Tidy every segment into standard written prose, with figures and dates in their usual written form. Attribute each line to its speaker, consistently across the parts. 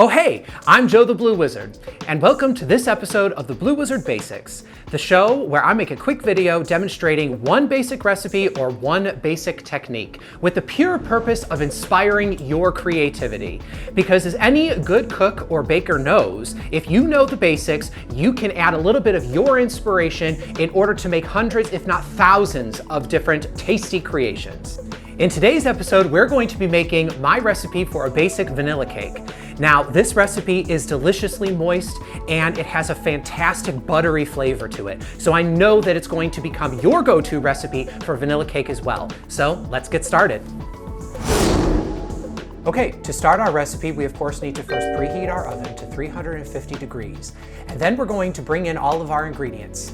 Speaker 1: Oh hey, I'm Joe the Blue Wizard, and welcome to this episode of the Blue Wizard Basics, the show where I make a quick video demonstrating one basic recipe or one basic technique with the pure purpose of inspiring your creativity. Because as any good cook or baker knows, if you know the basics, you can add a little bit of your inspiration in order to make hundreds, if not thousands, of different tasty creations. In today's episode, we're going to be making my recipe for a basic vanilla cake. Now, this recipe is deliciously moist and it has a fantastic buttery flavor to it. So I know that it's going to become your go-to recipe for vanilla cake as well. So let's get started. Okay, to start our recipe, we of course need to first preheat our oven to 350 degrees. And then we're going to bring in all of our ingredients.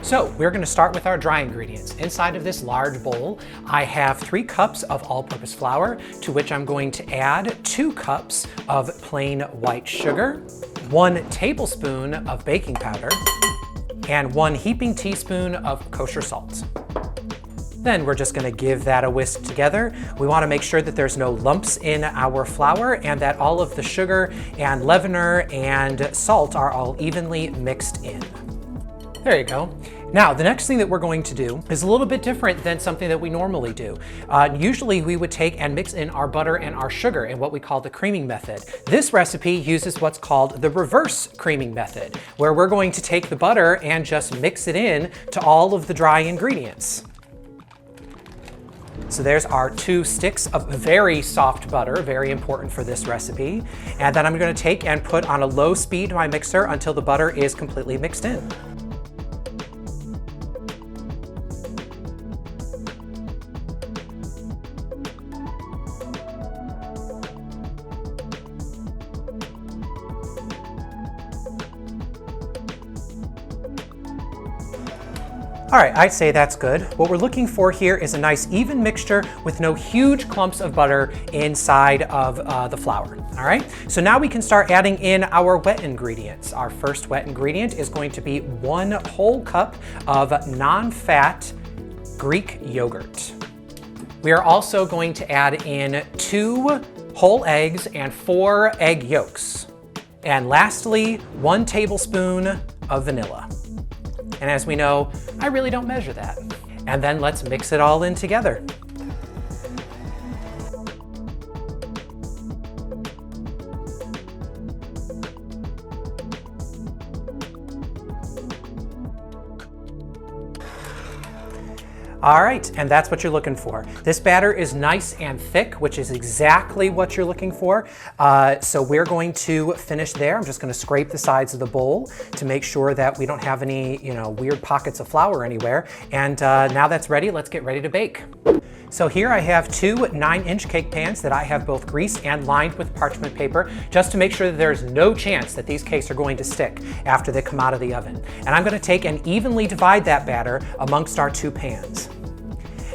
Speaker 1: So we're going to start with our dry ingredients. Inside of this large bowl, I have 3 cups of all-purpose flour, to which I'm going to add 2 cups of plain white sugar, 1 tablespoon of baking powder, and 1 heaping teaspoon of kosher salt. Then we're just going to give that a whisk together. We want to make sure that there's no lumps in our flour and that all of the sugar and leavener and salt are all evenly mixed in. There you go. Now, the next thing that we're going to do is a little bit different than something that we normally do. Usually we would take and mix in our butter and our sugar in what we call the creaming method. This recipe uses what's called the reverse creaming method, where we're going to take the butter and just mix it in to all of the dry ingredients. So there's our 2 sticks of very soft butter, very important for this recipe. And then I'm going to take and put on a low speed my mixer until the butter is completely mixed in. All right, I'd say that's good. What we're looking for here is a nice even mixture with no huge clumps of butter inside of the flour. All right, so now we can start adding in our wet ingredients. Our first wet ingredient is going to be 1 whole cup of non-fat Greek yogurt. We are also going to add in 2 whole eggs and 4 egg yolks. And lastly, 1 tablespoon of vanilla. And as we know, I really don't measure that. And then let's mix it all in together. All right, and that's what you're looking for. This batter is nice and thick, which is exactly what you're looking for. So we're going to finish there. I'm just going to scrape the sides of the bowl to make sure that we don't have any, weird pockets of flour anywhere. And now that's ready, let's get ready to bake. So here I have 2 9-inch cake pans that I have both greased and lined with parchment paper, just to make sure that there's no chance that these cakes are going to stick after they come out of the oven. And I'm going to take and evenly divide that batter amongst our 2 pans.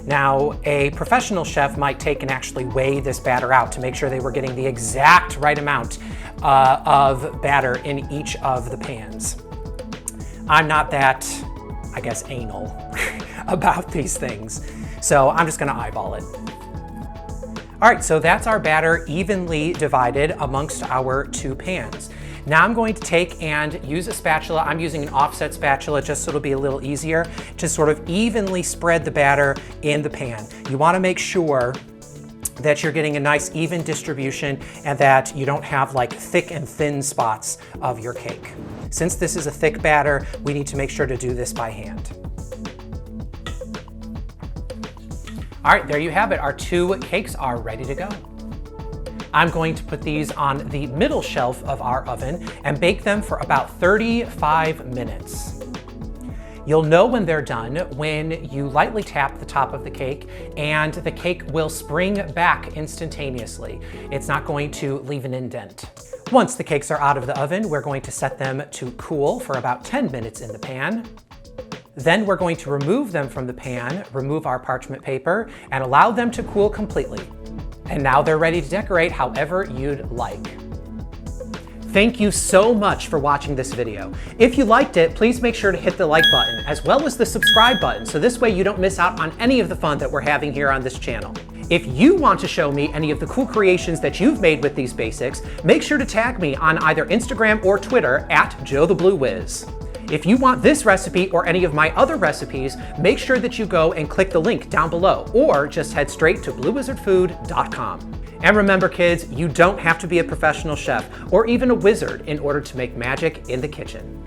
Speaker 1: Now, a professional chef might take and actually weigh this batter out to make sure they were getting the exact right amount of batter in each of the pans. I'm not that, I guess, anal about these things, so I'm just gonna eyeball it. All right, so that's our batter evenly divided amongst our 2 pans. Now I'm going to take and use a spatula. I'm using an offset spatula just so it'll be a little easier to sort of evenly spread the batter in the pan. You want to make sure that you're getting a nice even distribution and that you don't have like thick and thin spots of your cake. Since this is a thick batter, we need to make sure to do this by hand. All right, there you have it. Our 2 cakes are ready to go. I'm going to put these on the middle shelf of our oven and bake them for about 35 minutes. You'll know when they're done when you lightly tap the top of the cake and the cake will spring back instantaneously. It's not going to leave an indent. Once the cakes are out of the oven, we're going to set them to cool for about 10 minutes in the pan. Then we're going to remove them from the pan, remove our parchment paper, and allow them to cool completely. And now they're ready to decorate however you'd like. Thank you so much for watching this video. If you liked it, please make sure to hit the like button as well as the subscribe button, so this way you don't miss out on any of the fun that we're having here on this channel. If you want to show me any of the cool creations that you've made with these basics, make sure to tag me on either Instagram or Twitter at JoeTheBlueWhiz. If you want this recipe or any of my other recipes, make sure that you go and click the link down below, or just head straight to BlueWizardFood.com. And remember kids, you don't have to be a professional chef or even a wizard in order to make magic in the kitchen.